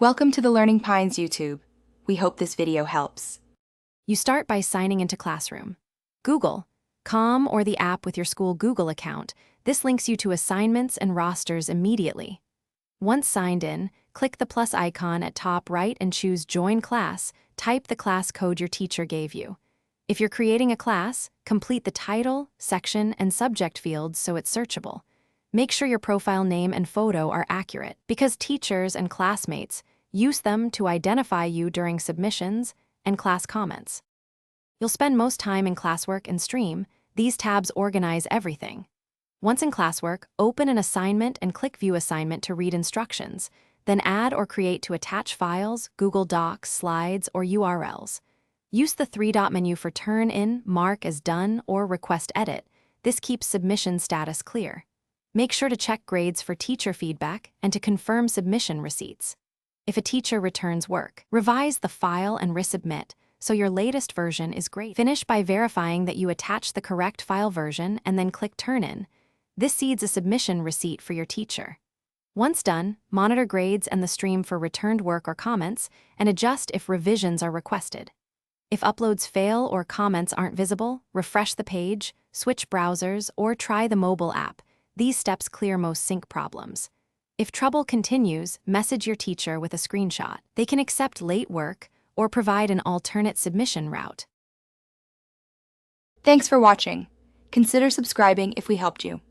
Welcome to the Learning Pines YouTube. We hope this video helps. You start by signing into Classroom. Google.com or the app with your school Google account. This links you to assignments and rosters immediately. Once signed in, click the plus icon at top right and choose Join Class. Type the class code your teacher gave you. If you're creating a class, complete the title, section, and subject fields so it's searchable. Make sure your profile name and photo are accurate, because teachers and classmates use them to identify you during submissions and class comments. You'll spend most time in Classwork and Stream. These tabs organize everything. Once in Classwork, open an assignment and click View Assignment to read instructions, then add or create to attach files, Google Docs, slides, or URLs. Use the three-dot menu for Turn In, Mark as Done, or Request Edit. This keeps submission status clear. Make sure to check grades for teacher feedback and to confirm submission receipts. If a teacher returns work, revise the file and resubmit so your latest version is great. Finish by verifying that you attach the correct file version and then click Turn In. This seeds a submission receipt for your teacher. Once done, monitor grades and the stream for returned work or comments and adjust if revisions are requested. If uploads fail or comments aren't visible, refresh the page, switch browsers, or try the mobile app. These steps clear most sync problems. If trouble continues, message your teacher with a screenshot. They can accept late work or provide an alternate submission route. Thanks for watching. Consider subscribing if we helped you.